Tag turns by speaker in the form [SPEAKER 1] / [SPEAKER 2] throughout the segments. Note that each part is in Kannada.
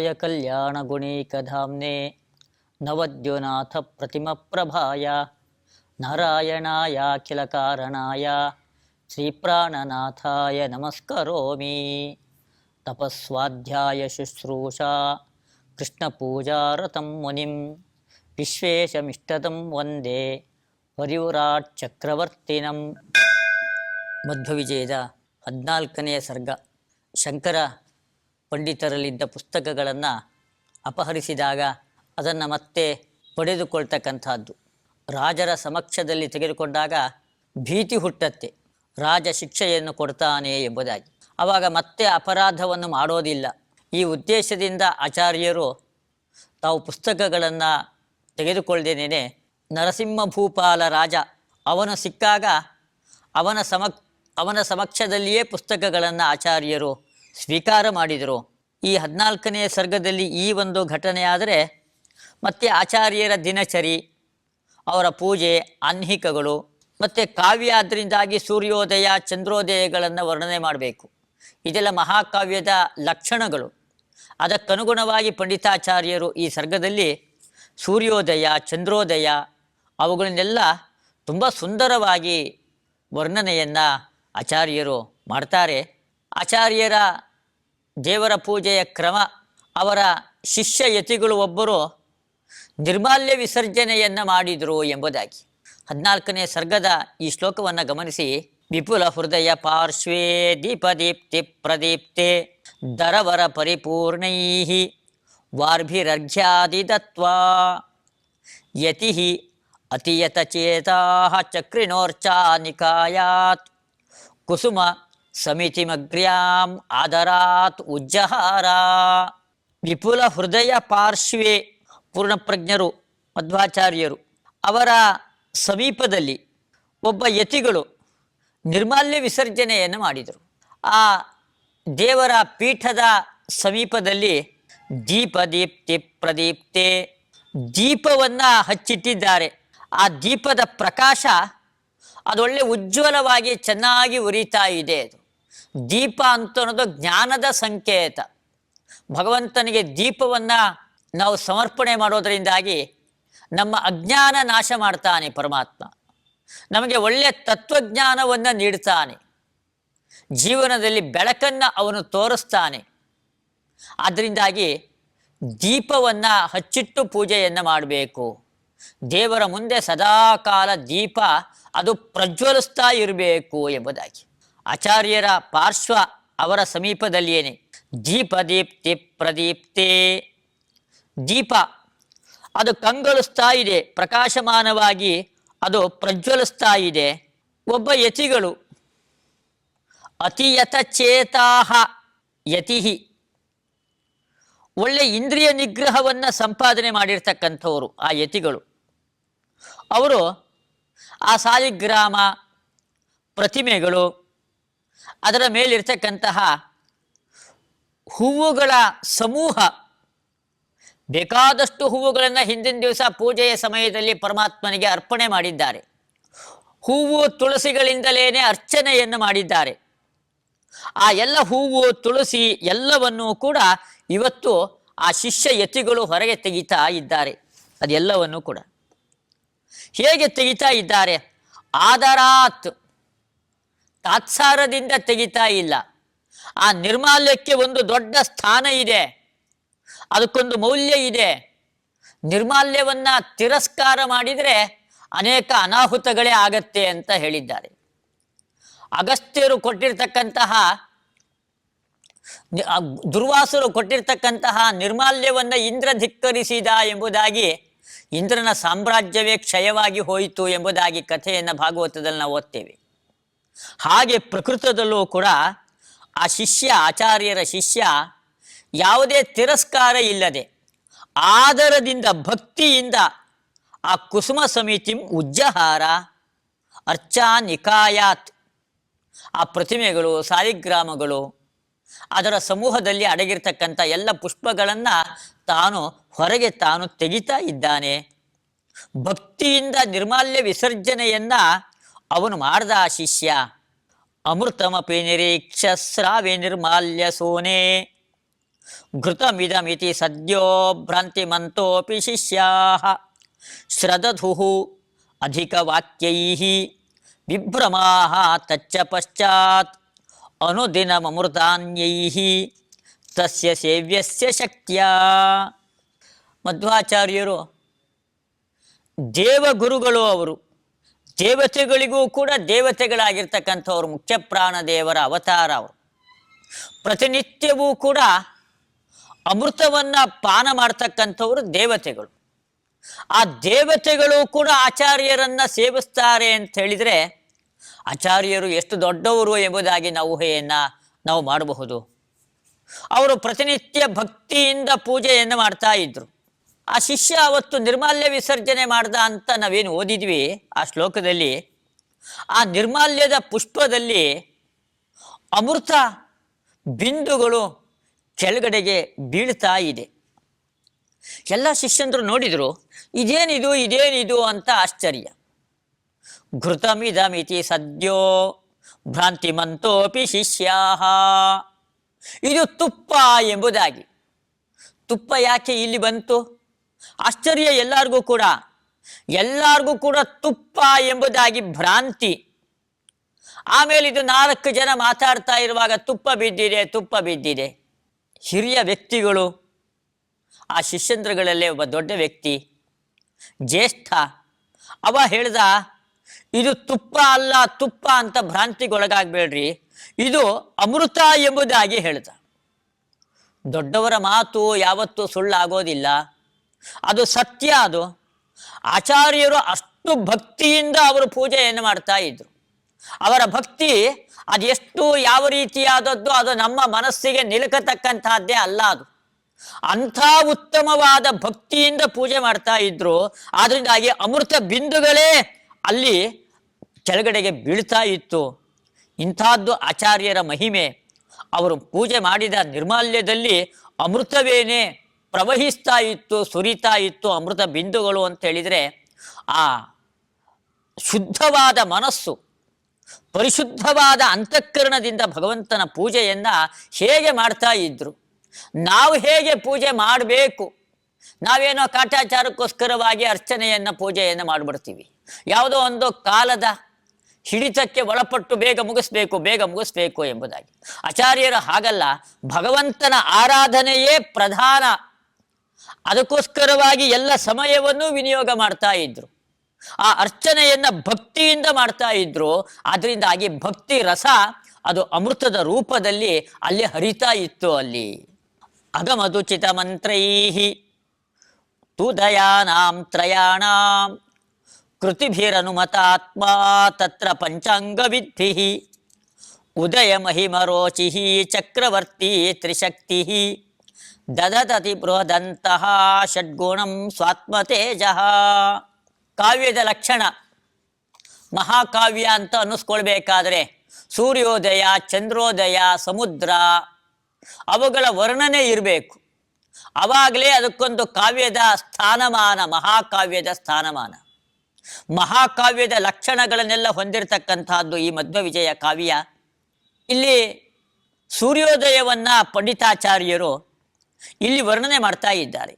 [SPEAKER 1] शिवाय कल्याणगुणैकधाम्ने नवद्योनाथप्रतिमप्रभाय नारायणायाखिलकारणाय श्रीप्राणनाथाय नमस्करोमि। तपस्वाध्याय शुश्रूषा कृष्णपूजारतं मुनिं विश्वेशमिष्टदं वन्दे ಪರಿವ್ರಾಟ್ ಚಕ್ರವರ್ತಿನಂ. ಮಧ್ವವಿಜಯದ 14ನೇ ಸರ್ಗ. ಶಂಕರ ಪಂಡಿತರಲ್ಲಿದ್ದ ಪುಸ್ತಕಗಳನ್ನು ಅಪಹರಿಸಿದಾಗ ಅದನ್ನು ಮತ್ತೆ ಪಡೆದುಕೊಳ್ತಕ್ಕಂಥದ್ದು. ರಾಜರ ಸಮಕ್ಷದಲ್ಲಿ ತೆಗೆದುಕೊಂಡಾಗ ಭೀತಿ ಹುಟ್ಟತ್ತೆ, ರಾಜ ಶಿಕ್ಷೆಯನ್ನು ಕೊಡ್ತಾನೆ ಎಂಬುದಾಗಿ. ಆವಾಗ ಮತ್ತೆ ಅಪರಾಧವನ್ನು ಮಾಡೋದಿಲ್ಲ. ಈ ಉದ್ದೇಶದಿಂದ ಆಚಾರ್ಯರು ತಾವು ಪುಸ್ತಕಗಳನ್ನು ತೆಗೆದುಕೊಳ್ಳದೇನೆ ನರಸಿಂಹ ಭೂಪಾಲ ರಾಜ ಅವನು ಸಿಕ್ಕಾಗ ಅವನ ಸಮಕ್ಷದಲ್ಲಿಯೇ ಪುಸ್ತಕಗಳನ್ನು ಆಚಾರ್ಯರು ಸ್ವೀಕಾರ ಮಾಡಿದರು. ಈ 14ನೇ ಸರ್ಗದಲ್ಲಿ ಈ ಒಂದು ಘಟನೆ ಆದರೆ ಮತ್ತೆ ಆಚಾರ್ಯರ ದಿನಚರಿ, ಅವರ ಪೂಜೆ, ಆಹ್ನಿಕಗಳು ಮತ್ತು ಕಾವ್ಯ ಅದರಿಂದಾಗಿ ಸೂರ್ಯೋದಯ ಚಂದ್ರೋದಯಗಳನ್ನು ವರ್ಣನೆ ಮಾಡಬೇಕು. ಇದೆಲ್ಲ ಮಹಾಕಾವ್ಯದ ಲಕ್ಷಣಗಳು. ಅದಕ್ಕನುಗುಣವಾಗಿ ಪಂಡಿತಾಚಾರ್ಯರು ಈ ಸರ್ಗದಲ್ಲಿ ಸೂರ್ಯೋದಯ ಚಂದ್ರೋದಯ ಅವುಗಳನ್ನೆಲ್ಲ ತುಂಬ ಸುಂದರವಾಗಿ ವರ್ಣನೆಯನ್ನು ಆಚಾರ್ಯರು ಮಾಡ್ತಾರೆ. ಆಚಾರ್ಯರ ದೇವರ ಪೂಜೆಯ ಕ್ರಮ, ಅವರ ಶಿಷ್ಯ ಯತಿಗಳು ಒಬ್ಬರು ನಿರ್ಮಾಲ್ಯ ವಿಸರ್ಜನೆಯನ್ನು ಮಾಡಿದರು ಎಂಬುದಾಗಿ 14ನೇ ಸರ್ಗದ ಈ ಶ್ಲೋಕವನ್ನು ಗಮನಿಸಿ. ವಿಪುಲ ಹೃದಯ ಪಾರ್ಶ್ವೇ ದೀಪದೀಪ್ತಿ ಪ್ರದೀಪ್ತೆ ದರವರ ಪರಿಪೂರ್ಣೈ ವಾರ್ಭಿರರ್ಘ್ಯಾದಿ ದತ್ವಾ ಯತಿ ಅತಿಯತಚೇತಾ ಚಕ್ರಿಣೋರ್ಚಾ ನಿಕಾಯಾತ್ ಕುಸುಮ ಸಮಿತಿಮಗ್ರ್ಯಾಂ ಆದರಾತ್ ಉಜ್ಜಹಾರ. ವಿಪುಲ ಹೃದಯ ಪಾರ್ಶ್ವೇ ಪೂರ್ಣಪ್ರಜ್ಞರು ಮಧ್ವಾಚಾರ್ಯರು, ಅವರ ಸಮೀಪದಲ್ಲಿ ಒಬ್ಬ ಯತಿಗಳು ನಿರ್ಮಾಲ್ಯ ವಿಸರ್ಜನೆಯನ್ನು ಮಾಡಿದರು. ಆ ದೇವರ ಪೀಠದ ಸಮೀಪದಲ್ಲಿ ದೀಪದೀಪ್ತಿ ಪ್ರದೀಪ್ತೆ ದೀಪವನ್ನು ಹಚ್ಚಿಟ್ಟಿದ್ದಾರೆ. ಆ ದೀಪದ ಪ್ರಕಾಶ ಅದೊಳ್ಳೆ ಉಜ್ವಲವಾಗಿ ಚೆನ್ನಾಗಿ ಉರಿತಾ ಇದೆ. ಅದು ದೀಪ ಅಂತ ಅನ್ನೋದು ಜ್ಞಾನದ ಸಂಕೇತ. ಭಗವಂತನಿಗೆ ದೀಪವನ್ನು ನಾವು ಸಮರ್ಪಣೆ ಮಾಡೋದರಿಂದಾಗಿ ನಮ್ಮ ಅಜ್ಞಾನ ನಾಶ ಮಾಡ್ತಾನೆ ಪರಮಾತ್ಮ. ನಮಗೆ ಒಳ್ಳೆಯ ತತ್ವಜ್ಞಾನವನ್ನು ನೀಡ್ತಾನೆ, ಜೀವನದಲ್ಲಿ ಬೆಳಕನ್ನು ಅವನು ತೋರಿಸ್ತಾನೆ. ಆದ್ದರಿಂದಾಗಿ ದೀಪವನ್ನು ಹಚ್ಚಿಟ್ಟು ಪೂಜೆಯನ್ನು ಮಾಡಬೇಕು. ದೇವರ ಮುಂದೆ ಸದಾಕಾಲ ದೀಪ ಅದು ಪ್ರಜ್ವಲಿಸ್ತಾ ಇರಬೇಕು ಎಂಬುದಾಗಿ. ಆಚಾರ್ಯರ ಪಾರ್ಶ್ವ ಅವರ ಸಮೀಪದಲ್ಲಿಯೇ ದೀಪದೀಪ್ತಿ ಪ್ರದೀಪ್ತೆ ದೀಪ ಅದು ಕಂಗೊಳಿಸ್ತಾ ಇದೆ, ಪ್ರಕಾಶಮಾನವಾಗಿ ಅದು ಪ್ರಜ್ವಲಿಸ್ತಾ ಇದೆ. ಒಬ್ಬ ಯತಿಗಳು ಅತಿಯತ ಚೇತಾಹ ಯತಿ, ಒಳ್ಳೆ ಇಂದ್ರಿಯ ನಿಗ್ರಹವನ್ನು ಸಂಪಾದನೆ ಮಾಡಿರ್ತಕ್ಕಂಥವರು ಆ ಯತಿಗಳು. ಅವರು ಆ ಸಾಲಿಗ್ರಾಮ ಪ್ರತಿಮೆಗಳು, ಅದರ ಮೇಲಿರ್ತಕ್ಕಂತಹ ಹೂವುಗಳ ಸಮೂಹ, ಬೇಕಾದಷ್ಟು ಹೂವುಗಳನ್ನು ಹಿಂದಿನ ದಿವಸ ಪೂಜೆಯ ಸಮಯದಲ್ಲಿ ಪರಮಾತ್ಮನಿಗೆ ಅರ್ಪಣೆ ಮಾಡಿದ್ದಾರೆ. ಹೂವು ತುಳಸಿಗಳಿಂದಲೇ ಅರ್ಚನೆಯನ್ನು ಮಾಡಿದ್ದಾರೆ. ಆ ಎಲ್ಲ ಹೂವು ತುಳಸಿ ಎಲ್ಲವನ್ನೂ ಕೂಡ ಇವತ್ತು ಆ ಶಿಷ್ಯ ಯತಿಗಳು ಹೊರಗೆ ತೆಗಿತಾ ಇದ್ದಾರೆ. ಅದೆಲ್ಲವನ್ನೂ ಕೂಡ ಹೇಗೆ ತೆಗಿತಾ ಇದ್ದಾರೆ? ಆದರಾತ್, ತಾತ್ಸಾರದಿಂದ ತೆಗಿತಾ ಇಲ್ಲ. ಆ ನಿರ್ಮಾಲ್ಯಕ್ಕೆ ಒಂದು ದೊಡ್ಡ ಸ್ಥಾನ ಇದೆ, ಅದಕ್ಕೊಂದು ಮೌಲ್ಯ ಇದೆ. ನಿರ್ಮಾಲ್ಯವನ್ನು ತಿರಸ್ಕಾರ ಮಾಡಿದರೆ ಅನೇಕ ಅನಾಹುತಗಳೇ ಆಗತ್ತೆ ಅಂತ ಹೇಳಿದ್ದಾರೆ. ಅಗಸ್ತ್ಯರು ಕೊಟ್ಟಿರ್ತಕ್ಕಂತಹ, ದುರ್ವಾಸರು ಕೊಟ್ಟಿರ್ತಕ್ಕಂತಹ ನಿರ್ಮಾಲ್ಯವನ್ನು ಇಂದ್ರ ಧಿಕ್ಕರಿಸಿದ ಎಂಬುದಾಗಿ, ಇಂದ್ರನ ಸಾಮ್ರಾಜ್ಯವೇ ಕ್ಷಯವಾಗಿ ಹೋಯಿತು ಎಂಬುದಾಗಿ ಕಥೆಯನ್ನು ಭಾಗವತದಲ್ಲಿ ನಾವು ಓದ್ತೇವೆ. ಹಾಗೆ ಪ್ರಕೃತದಲ್ಲೂ ಕೂಡ ಆ ಶಿಷ್ಯ, ಆಚಾರ್ಯರ ಶಿಷ್ಯ, ಯಾವುದೇ ತಿರಸ್ಕಾರ ಇಲ್ಲದೆ ಆದರದಿಂದ ಭಕ್ತಿಯಿಂದ ಆ ಕುಸುಮ ಸಮಿತಿಂ ಉಜ್ಜಹಾರ ಅರ್ಚಾ ನಿಕಾಯಾತ್, ಆ ಪ್ರತಿಮೆಗಳು, ಸಾಲಿಗ್ರಾಮಗಳು, ಅದರ ಸಮೂಹದಲ್ಲಿ ಅಡಗಿರ್ತಕ್ಕಂಥ ಎಲ್ಲ ಪುಷ್ಪಗಳನ್ನು ಹೊರಗೆ ತಾನು ತೆಗಿತಾ ಇದ್ದಾನೆ. ಭಕ್ತಿಯಿಂದ ನಿರ್ಮಾಲ್ಯ ವಿಸರ್ಜನೆಯನ್ನು ಅವನು ಮಾಡ್ದ ಆ ಶಿಷ್ಯ. ಅಮೃತಮಪಿ ನಿರೀಕ್ಷ ಸ್ರಾವೆ ನಿರ್ಮಾಲ್ಯ ಸೋನೆ ಘೃತಮಿದಮಿತಿ ಸದ್ಯೋ ಭ್ರಾಂತಿಮಂತೋಪಿ ಶಿಷ್ಯಾಃ ಶ್ರದಧುಃ ಅಧಿಕವಾಕ್ಯೈಃ ವಿಭ್ರಮಾಃ ತಚ್ಚ ಪಶ್ಚಾತ್ ಅನುದಿನಮೃತಾನ್ಯೈಃ ತಸ್ಯ ಸೇವ್ಯಸ್ಯ ಶಕ್ತ್ಯಾ. ಮಧ್ವಾಚಾರ್ಯರು ದೇವಗುರುಗಳು. ಅವರು ದೇವತೆಗಳಿಗೂ ಕೂಡ ದೇವತೆಗಳಾಗಿರ್ತಕ್ಕಂಥವ್ರು. ಮುಖ್ಯ ಪ್ರಾಣದೇವರ ಅವತಾರ ಅವರು. ಪ್ರತಿನಿತ್ಯವೂ ಕೂಡ ಅಮೃತವನ್ನು ಪಾನ ಮಾಡ್ತಕ್ಕಂಥವ್ರು ದೇವತೆಗಳು. ಆ ದೇವತೆಗಳು ಕೂಡ ಆಚಾರ್ಯರನ್ನು ಸೇವಿಸ್ತಾರೆ ಅಂತ ಹೇಳಿದರೆ ಆಚಾರ್ಯರು ಎಷ್ಟು ದೊಡ್ಡವರು ಎಂಬುದಾಗಿ ನಾವು ಮಾಡಬಹುದು. ಅವರು ಪ್ರತಿನಿತ್ಯ ಭಕ್ತಿಯಿಂದ ಪೂಜೆಯನ್ನು ಮಾಡ್ತಾ ಇದ್ರು. ಆ ಶಿಷ್ಯ ಅವತ್ತು ನಿರ್ಮಾಲ್ಯ ವಿಸರ್ಜನೆ ಮಾಡ್ದ ಅಂತ ನಾವೇನು ಓದಿದ್ವಿ ಆ ಶ್ಲೋಕದಲ್ಲಿ, ಆ ನಿರ್ಮಾಲ್ಯದ ಪುಷ್ಪದಲ್ಲಿ ಅಮೃತ ಬಿಂದುಗಳು ಕೆಳಗಡೆಗೆ ಬೀಳ್ತಾ ಇದೆ. ಎಲ್ಲ ಶಿಷ್ಯಂದರು ನೋಡಿದರು, ಇದೇನಿದು ಅಂತ ಆಶ್ಚರ್ಯ. ಘೃತಮಿದಮಿತಿ ಸದ್ಯೋ ಭ್ರಾಂತಿಮಂತೋಪಿ ಶಿಷ್ಯಾಃ. ಇದು ತುಪ್ಪ ಎಂಬುದಾಗಿ. ತುಪ್ಪ ಯಾಕೆ ಇಲ್ಲಿ ಬಂತು? ಆಶ್ಚರ್ಯ ಎಲ್ಲರಿಗೂ ಕೂಡ ತುಪ್ಪ ಎಂಬುದಾಗಿ ಭ್ರಾಂತಿ. ಆಮೇಲೆ ಇದು 4 ಜನ ಮಾತಾಡ್ತಾ ಇರುವಾಗ ತುಪ್ಪ ಬಿದ್ದಿದೆ. ಹಿರಿಯ ವ್ಯಕ್ತಿಗಳು, ಆ ಶಿಷ್ಯಂದ್ರಗಳಲ್ಲೇ ಒಬ್ಬ ದೊಡ್ಡ ವ್ಯಕ್ತಿ, ಜ್ಯೇಷ್ಠ, ಅವ ಹೇಳ್ದ, ಇದು ತುಪ್ಪ ಅಲ್ಲ, ತುಪ್ಪ ಅಂತ ಭ್ರಾಂತಿಗೊಳಗಾಗಬೇಡ್ರಿ, ಇದು ಅಮೃತ ಎಂಬುದಾಗಿ ಹೇಳ್ದ. ದೊಡ್ಡವರ ಮಾತು ಯಾವತ್ತೂ ಸುಳ್ಳಾಗೋದಿಲ್ಲ, ಅದು ಸತ್ಯ. ಅದು ಆಚಾರ್ಯರು ಅಷ್ಟು ಭಕ್ತಿಯಿಂದ ಅವರು ಪೂಜೆಯನ್ನು ಮಾಡ್ತಾ ಇದ್ರು. ಅವರ ಭಕ್ತಿ ಅದೆಷ್ಟು ಯಾವ ರೀತಿಯಾದದ್ದು ಅದು ನಮ್ಮ ಮನಸ್ಸಿಗೆ ನಿಲುಕತಕ್ಕಂತಹದ್ದೇ ಅಲ್ಲ. ಅದು ಅಂಥ ಉತ್ತಮವಾದ ಭಕ್ತಿಯಿಂದ ಪೂಜೆ ಮಾಡ್ತಾ ಇದ್ರು. ಆದ್ರಿಂದಾಗಿ ಅಮೃತ ಬಿಂದುಗಳೇ ಅಲ್ಲಿ ಕೆಳಗಡೆಗೆ ಬೀಳ್ತಾ ಇತ್ತು. ಇಂಥದ್ದು ಆಚಾರ್ಯರ ಮಹಿಮೆ. ಅವರು ಪೂಜೆ ಮಾಡಿದ ನಿರ್ಮಾಲ್ಯದಲ್ಲಿ ಅಮೃತವೇನೇ ಪ್ರವಹಿಸ್ತಾ ಇತ್ತು, ಸುರಿತಾ ಇತ್ತು ಅಮೃತ ಬಿಂದುಗಳು ಅಂತ ಹೇಳಿದರೆ, ಆ ಶುದ್ಧವಾದ ಮನಸ್ಸು, ಪರಿಶುದ್ಧವಾದ ಅಂತಃಕರಣದಿಂದ ಭಗವಂತನ ಪೂಜೆಯನ್ನು ಹೇಗೆ ಮಾಡ್ತಾ ಇದ್ರು. ನಾವು ಹೇಗೆ ಪೂಜೆ ಮಾಡಬೇಕು? ನಾವೇನೋ ಕಾಟಾಚಾರಕ್ಕೋಸ್ಕರವಾಗಿ ಅರ್ಚನೆಯನ್ನು ಪೂಜೆಯನ್ನು ಮಾಡಿಬಿಡ್ತೀವಿ. ಯಾವುದೋ ಒಂದು ಕಾಲದ ಹಿಡಿತಕ್ಕೆ ಒಳಪಟ್ಟು ಬೇಗ ಮುಗಿಸ್ಬೇಕು ಎಂಬುದಾಗಿ. ಆಚಾರ್ಯರು ಹಾಗಲ್ಲ, ಭಗವಂತನ ಆರಾಧನೆಯೇ ಪ್ರಧಾನ. ಅದಕ್ಕೋಸ್ಕರವಾಗಿ ಎಲ್ಲ ಸಮಯವನ್ನು ವಿನಿಯೋಗ ಮಾಡ್ತಾ ಇದ್ರು. ಆ ಅರ್ಚನೆಯನ್ನ ಭಕ್ತಿಯಿಂದ ಮಾಡ್ತಾ ಇದ್ರು. ಅದರಿಂದಾಗಿ ಭಕ್ತಿ ರಸ ಅದು ಅಮೃತದ ರೂಪದಲ್ಲಿ ಅಲ್ಲಿ ಹರಿತಾ ಇತ್ತು. ಅಲ್ಲಿ ಅಗಮದುಚಿತ ಮಂತ್ರೈಹಿ ತುದಯಾನಾಂ ತ್ರಯಾಣಾಂ ಕೃತಿಭಿರನುಮತಾತ್ಮ ತತ್ರ ಪಂಚಾಂಗ ವಿದ್ಧಿಃ ಉದಯ ಮಹಿಮರೋಚಿಃ ಚಕ್ರವರ್ತಿ ತ್ರಿಶಕ್ತಿ ದದತತಿ ಬೃಹದಂತಹ ಷಡ್ಗುಣಂ ಸ್ವಾತ್ಮತೇಜಃ. ಕಾವ್ಯದ ಲಕ್ಷಣ, ಮಹಾಕಾವ್ಯ ಅಂತ ಅನ್ನಿಸ್ಕೊಳ್ಬೇಕಾದ್ರೆ ಸೂರ್ಯೋದಯ, ಚಂದ್ರೋದಯ, ಸಮುದ್ರ ಅವುಗಳ ವರ್ಣನೆ ಇರಬೇಕು. ಆವಾಗಲೇ ಅದಕ್ಕೊಂದು ಕಾವ್ಯದ ಸ್ಥಾನಮಾನ, ಮಹಾಕಾವ್ಯದ ಸ್ಥಾನಮಾನ. ಮಹಾಕಾವ್ಯದ ಲಕ್ಷಣಗಳನ್ನೆಲ್ಲ ಹೊಂದಿರತಕ್ಕಂತಹದ್ದು ಈ ಮಧ್ವವಿಜಯ ಕಾವ್ಯ. ಇಲ್ಲಿ ಸೂರ್ಯೋದಯವನ್ನ ಪಂಡಿತಾಚಾರ್ಯರು ಇಲ್ಲಿ ವರ್ಣನೆ ಮಾಡ್ತಾ ಇದ್ದಾರೆ.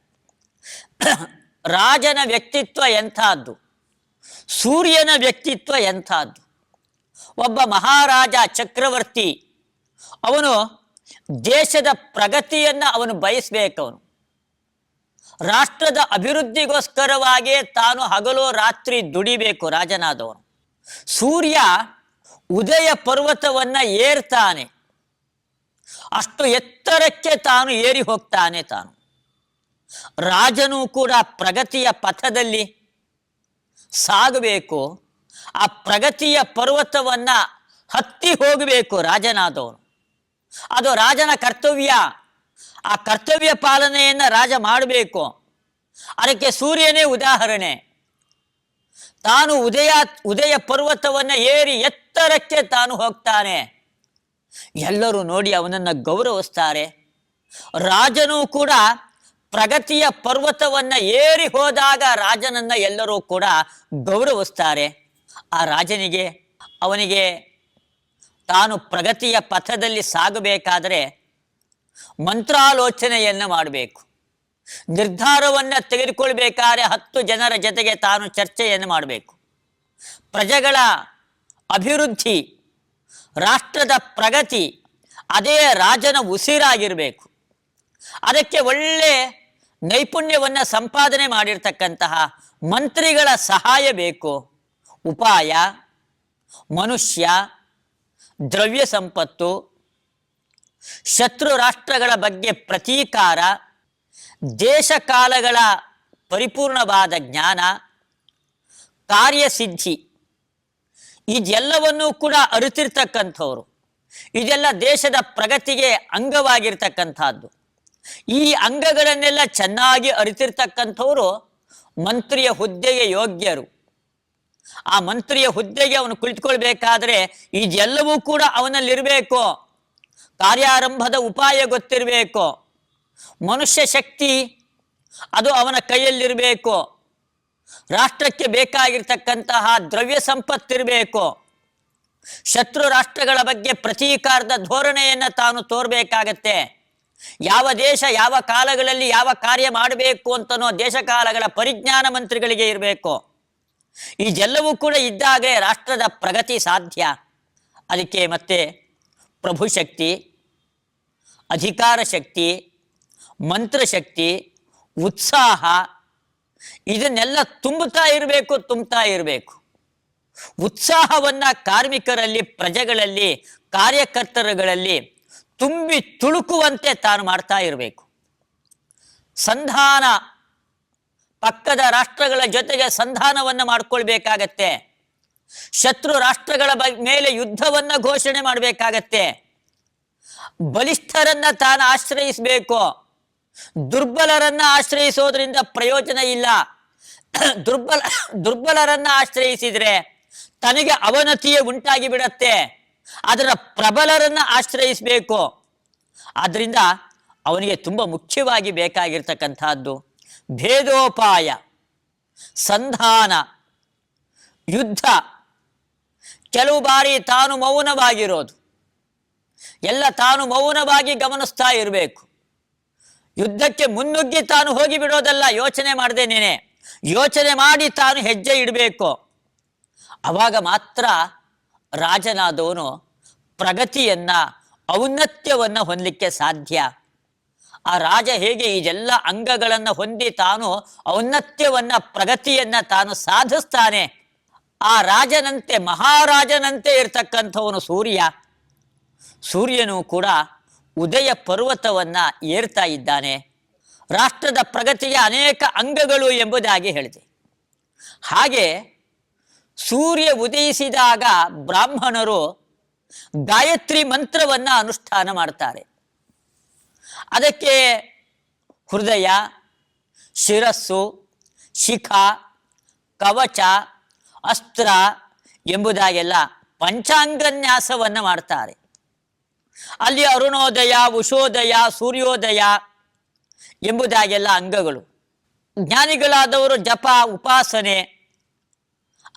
[SPEAKER 1] ರಾಜನ ವ್ಯಕ್ತಿತ್ವ ಎಂಥದ್ದು, ಸೂರ್ಯನ ವ್ಯಕ್ತಿತ್ವ ಎಂಥದ್ದು. ಒಬ್ಬ ಮಹಾರಾಜ ಚಕ್ರವರ್ತಿ, ಅವನು ದೇಶದ ಪ್ರಗತಿಯನ್ನು ಅವನು ಬಯಸಬೇಕು. ಅವನು ರಾಷ್ಟ್ರದ ಅಭಿವೃದ್ಧಿಗೋಸ್ಕರವಾಗಿಯೇ ತಾನು ಹಗಲು ರಾತ್ರಿ ದುಡಿಬೇಕು ರಾಜನಾದವನು. ಸೂರ್ಯ ಉದಯ ಪರ್ವತವನ್ನು ಏರ್ತಾನೆ, ಅಷ್ಟು ಎತ್ತರಕ್ಕೆ ತಾನು ಏರಿ ಹೋಗ್ತಾನೆ. ತಾನು ರಾಜನೂ ಕೂಡ ಪ್ರಗತಿಯ ಪಥದಲ್ಲಿ ಸಾಗಬೇಕು. ಆ ಪ್ರಗತಿಯ ಪರ್ವತವನ್ನು ಹತ್ತಿ ಹೋಗಬೇಕು ರಾಜನಾದವನು. ಅದು ರಾಜನ ಕರ್ತವ್ಯ. ಆ ಕರ್ತವ್ಯ ಪಾಲನೆಯನ್ನು ರಾಜ ಮಾಡಬೇಕು. ಅದಕ್ಕೆ ಸೂರ್ಯನೇ ಉದಾಹರಣೆ. ತಾನು ಉದಯ ಪರ್ವತವನ್ನು ಏರಿ ಎತ್ತರಕ್ಕೆ ತಾನು ಹೋಗ್ತಾನೆ. ಎಲ್ಲರೂ ನೋಡಿ ಅವನನ್ನು ಗೌರವಿಸ್ತಾರೆ. ರಾಜನೂ ಕೂಡ ಪ್ರಗತಿಯ ಪರ್ವತವನ್ನು ಏರಿ ಹೋದಾಗ ರಾಜನನ್ನು ಎಲ್ಲರೂ ಕೂಡ ಗೌರವಿಸ್ತಾರೆ. ಆ ರಾಜನಿಗೆ, ಅವನಿಗೆ ತಾನು ಪ್ರಗತಿಯ ಪಥದಲ್ಲಿ ಸಾಗಬೇಕಾದರೆ ಮಂತ್ರಾಲೋಚನೆಯನ್ನು ಮಾಡಬೇಕು. ನಿರ್ಧಾರವನ್ನು ತೆಗೆದುಕೊಳ್ಬೇಕಾದ್ರೆ 10 ಜನರ ಜೊತೆಗೆ ತಾನು ಚರ್ಚೆಯನ್ನು ಮಾಡಬೇಕು. ಪ್ರಜೆಗಳ ಅಭಿವೃದ್ಧಿ, ರಾಷ್ಟ್ರದ ಪ್ರಗತಿ ಅದೇ ರಾಜನ ಉಸಿರಾಗಿರಬೇಕು. ಅದಕ್ಕೆ ಒಳ್ಳೆ ನೈಪುಣ್ಯವನ್ನು ಸಂಪಾದನೆ ಮಾಡಿರ್ತಕ್ಕಂತಹ ಮಂತ್ರಿಗಳ ಸಹಾಯ ಬೇಕು. ಉಪಾಯ, ಮನುಷ್ಯ, ದ್ರವ್ಯ ಸಂಪತ್ತು, ಶತ್ರು ರಾಷ್ಟ್ರಗಳ ಬಗ್ಗೆ ಪ್ರತೀಕಾರ, ದೇಶಕಾಲಗಳ ಪರಿಪೂರ್ಣವಾದ ಜ್ಞಾನ, ಕಾರ್ಯಸಿದ್ಧಿ ಇದೆಲ್ಲವನ್ನೂ ಕೂಡ ಅರಿತಿರ್ತಕ್ಕಂಥವ್ರು. ಇದೆಲ್ಲ ದೇಶದ ಪ್ರಗತಿಗೆ ಅಂಗವಾಗಿರ್ತಕ್ಕಂಥದ್ದು. ಈ ಅಂಗಗಳನ್ನೆಲ್ಲ ಚೆನ್ನಾಗಿ ಅರಿತಿರ್ತಕ್ಕಂಥವ್ರು ಮಂತ್ರಿಯ ಹುದ್ದೆಗೆ ಯೋಗ್ಯರು. ಆ ಮಂತ್ರಿಯ ಹುದ್ದೆಗೆ ಅವನು ಕುಳಿತುಕೊಳ್ಬೇಕಾದ್ರೆ ಇದೆಲ್ಲವೂ ಕೂಡ ಅವನಲ್ಲಿರಬೇಕು. ಕಾರ್ಯಾರಂಭದ ಉಪಾಯ ಗೊತ್ತಿರಬೇಕು. ಮನುಷ್ಯ ಶಕ್ತಿ ಅದು ಅವನ ಕೈಯಲ್ಲಿರಬೇಕು. ರಾಷ್ಟ್ರಕ್ಕೆ ಬೇಕಾಗಿರ್ತಕ್ಕಂತಹ ದ್ರವ್ಯ ಸಂಪತ್ತಿರಬೇಕು. ಶತ್ರು ರಾಷ್ಟ್ರಗಳ ಬಗ್ಗೆ ಪ್ರತೀಕಾರದ ಧೋರಣೆಯನ್ನು ತಾನು ತೋರಬೇಕಾಗತ್ತೆ. ಯಾವ ದೇಶ ಯಾವ ಕಾಲಗಳಲ್ಲಿ ಯಾವ ಕಾರ್ಯ ಮಾಡಬೇಕು ಅಂತನೋ ದೇಶಕಾಲಗಳ ಪರಿಜ್ಞಾನ ಮಂತ್ರಿಗಳಿಗೆ ಇರಬೇಕು. ಇದೆಲ್ಲವೂ ಕೂಡ ಇದ್ದಾಗ ರಾಷ್ಟ್ರದ ಪ್ರಗತಿ ಸಾಧ್ಯ. ಅದಕ್ಕೆ ಮತ್ತೆ ಪ್ರಭುಶಕ್ತಿ, ಅಧಿಕಾರ ಶಕ್ತಿ, ಮಂತ್ರಶಕ್ತಿ, ಉತ್ಸಾಹ ಇದನ್ನೆಲ್ಲ ತುಂಬುತ್ತಾ ಇರಬೇಕು. ಉತ್ಸಾಹವನ್ನು ಕಾರ್ಮಿಕರಲ್ಲಿ, ಪ್ರಜೆಗಳಲ್ಲಿ, ಕಾರ್ಯಕರ್ತರುಗಳಲ್ಲಿ ತುಂಬಿ ತುಳುಕುವಂತೆ ತಾನು ಮಾಡ್ತಾ ಇರಬೇಕು. ಸಂಧಾನ, ಪಕ್ಕದ ರಾಷ್ಟ್ರಗಳ ಜೊತೆಗೆ ಸಂಧಾನವನ್ನು ಮಾಡಿಕೊಳ್ಬೇಕಾಗತ್ತೆ. ಶತ್ರು ರಾಷ್ಟ್ರಗಳ ಮೇಲೆ ಯುದ್ಧವನ್ನು ಘೋಷಣೆ ಮಾಡಬೇಕಾಗತ್ತೆ. ಬಲಿಷ್ಠರನ್ನ ತಾನು ಆಶ್ರಯಿಸಬೇಕು. ದುರ್ಬಲರನ್ನ ಆಶ್ರಯಿಸೋದ್ರಿಂದ ಪ್ರಯೋಜನ ಇಲ್ಲ. ದುರ್ಬಲರನ್ನ ಆಶ್ರಯಿಸಿದ್ರೆ ತನಗೆ ಅವನತಿಯೇ ಉಂಟಾಗಿ ಬಿಡತ್ತೆ. ಅದರ ಪ್ರಬಲರನ್ನ ಆಶ್ರಯಿಸಬೇಕು. ಆದ್ರಿಂದ ಅವನಿಗೆ ತುಂಬ ಮುಖ್ಯವಾಗಿ ಬೇಕಾಗಿರ್ತಕ್ಕಂಥದ್ದು ಭೇದೋಪಾಯ, ಸಂಧಾನ, ಯುದ್ಧ. ಕೆಲವು ಬಾರಿ ತಾನು ಮೌನವಾಗಿರೋದು, ಎಲ್ಲ ತಾನು ಮೌನವಾಗಿ ಗಮನಿಸ್ತಾ ಇರಬೇಕು. ಯುದ್ಧಕ್ಕೆ ಮುನ್ನುಗ್ಗಿ ತಾನು ಹೋಗಿ ಬಿಡೋದಲ್ಲ, ಯೋಚನೆ ಮಾಡದೇನೇನೆ ಯೋಚನೆ ಮಾಡಿ ತಾನು ಹೆಜ್ಜೆ ಇಡಬೇಕು. ಆವಾಗ ಮಾತ್ರ ರಾಜನಾದವನು ಪ್ರಗತಿಯನ್ನ, ಔನ್ನತ್ಯವನ್ನು ಹೊಂದಲಿಕ್ಕೆ ಸಾಧ್ಯ. ಆ ರಾಜ ಹೇಗೆ ಇದೆಲ್ಲ ಅಂಗಗಳನ್ನು ಹೊಂದಿ ತಾನು ಔನ್ನತ್ಯವನ್ನ, ಪ್ರಗತಿಯನ್ನ ತಾನು ಸಾಧಿಸ್ತಾನೆ, ಆ ರಾಜನಂತೆ, ಮಹಾರಾಜನಂತೆ ಇರ್ತಕ್ಕಂಥವನು ಸೂರ್ಯ. ಸೂರ್ಯನು ಕೂಡ ಉದಯ ಪರ್ವತವನ್ನ ಏರ್ತಾ ಇದ್ದಾನೆ. ರಾಷ್ಟ್ರದ ಪ್ರಗತಿಗೆ ಅನೇಕ ಅಂಗಗಳು ಎಂಬುದಾಗಿ ಹೇಳಿದೆ. ಹಾಗೆ ಸೂರ್ಯ ಉದಯಿಸಿದಾಗ ಬ್ರಾಹ್ಮಣರು ಗಾಯತ್ರಿ ಮಂತ್ರವನ್ನು ಅನುಷ್ಠಾನ ಮಾಡ್ತಾರೆ. ಅದಕ್ಕೆ ಹೃದಯ, ಶಿರಸ್ಸು, ಶಿಖ, ಕವಚ, ಅಸ್ತ್ರ ಎಂಬುದಾಗೆಲ್ಲ ಪಂಚಾಂಗನ್ಯಾಸವನ್ನು ಮಾಡ್ತಾರೆ. ಅಲ್ಲಿ ಅರುಣೋದಯ, ಉಷೋದಯ, ಸೂರ್ಯೋದಯ ಎಂಬುದಾಗೆಲ್ಲ ಅಂಗಗಳು. ಜ್ಞಾನಿಗಳಾದವರು ಜಪ, ಉಪಾಸನೆ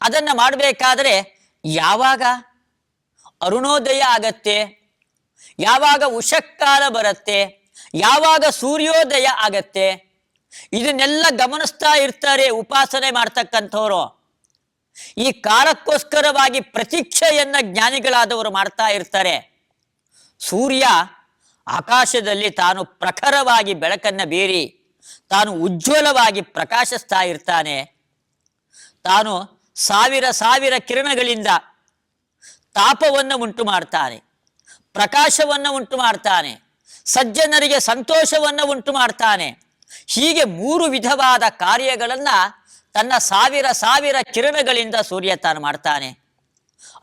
[SPEAKER 1] ಅದನ್ನು ಮಾಡಬೇಕಾದ್ರೆ ಯಾವಾಗ ಅರುಣೋದಯ ಆಗತ್ತೆ, ಯಾವಾಗ ಉಷಕ್ಕಾಲ ಬರುತ್ತೆ, ಯಾವಾಗ ಸೂರ್ಯೋದಯ ಆಗತ್ತೆ, ಇದನ್ನೆಲ್ಲ ಗಮನಿಸ್ತಾ ಇರ್ತಾರೆ ಉಪಾಸನೆ ಮಾಡ್ತಕ್ಕಂಥವ್ರು. ಈ ಕಾಲಕ್ಕೋಸ್ಕರವಾಗಿ ಪ್ರತೀಕ್ಷೆಯನ್ನ ಜ್ಞಾನಿಗಳಾದವರು ಮಾಡ್ತಾ ಇರ್ತಾರೆ. ಸೂರ್ಯ ಆಕಾಶದಲ್ಲಿ ತಾನು ಪ್ರಖರವಾಗಿ ಬೆಳಕನ್ನು ಬೀರಿ ತಾನು ಉಜ್ವಲವಾಗಿ ಪ್ರಕಾಶಿಸ್ತಾ ಇರ್ತಾನೆ. ತಾನು ಸಾವಿರ ಸಾವಿರ ಕಿರಣಗಳಿಂದ ತಾಪವನ್ನು ಉಂಟು ಮಾಡ್ತಾನೆ, ಪ್ರಕಾಶವನ್ನು ಉಂಟು ಮಾಡ್ತಾನೆ, ಸಜ್ಜನರಿಗೆ ಸಂತೋಷವನ್ನು ಉಂಟು ಮಾಡ್ತಾನೆ. ಹೀಗೆ 3 ವಿಧವಾದ ಕಾರ್ಯಗಳನ್ನು ತನ್ನ ಸಾವಿರ ಸಾವಿರ ಕಿರಣಗಳಿಂದ ಸೂರ್ಯ ತಾನು ಮಾಡ್ತಾನೆ.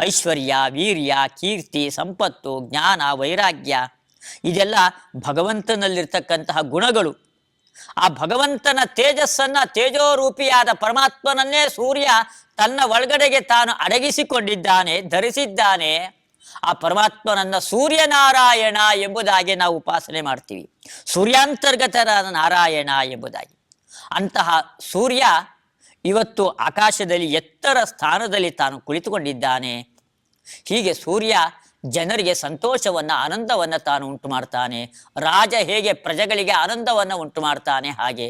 [SPEAKER 1] ಐಶ್ವರ್ಯ, ವೀರ್ಯ, ಕೀರ್ತಿ, ಸಂಪತ್ತು, ಜ್ಞಾನ, ವೈರಾಗ್ಯ ಇದೆಲ್ಲ ಭಗವಂತನಲ್ಲಿರ್ತಕ್ಕಂತಹ ಗುಣಗಳು. ಆ ಭಗವಂತನ ತೇಜಸ್ಸನ್ನ, ತೇಜೋರೂಪಿಯಾದ ಪರಮಾತ್ಮನನ್ನೇ ಸೂರ್ಯ ತನ್ನ ಒಳಗಡೆಗೆ ತಾನು ಅಡಗಿಸಿಕೊಂಡಿದ್ದಾನೆ, ಧರಿಸಿದ್ದಾನೆ. ಆ ಪರಮಾತ್ಮನನ್ನ ಸೂರ್ಯನಾರಾಯಣ ಎಂಬುದಾಗಿ ನಾವು ಉಪಾಸನೆ ಮಾಡ್ತೀವಿ, ಸೂರ್ಯಾಂತರ್ಗತನಾದ ನಾರಾಯಣ ಎಂಬುದಾಗಿ. ಅಂತಹ ಸೂರ್ಯ ಇವತ್ತು ಆಕಾಶದಲ್ಲಿ ಎತ್ತರ ಸ್ಥಾನದಲ್ಲಿ ತಾನು ಕುಳಿತುಕೊಂಡಿದ್ದಾನೆ. ಹೀಗೆ ಸೂರ್ಯ ಜನರಿಗೆ ಸಂತೋಷವನ್ನ ಆನಂದವನ್ನ ತಾನು ಉಂಟು ಮಾಡ್ತಾನೆ. ರಾಜ ಹೇಗೆ ಪ್ರಜೆಗಳಿಗೆ ಆನಂದವನ್ನ ಉಂಟು ಮಾಡ್ತಾನೆ, ಹಾಗೆ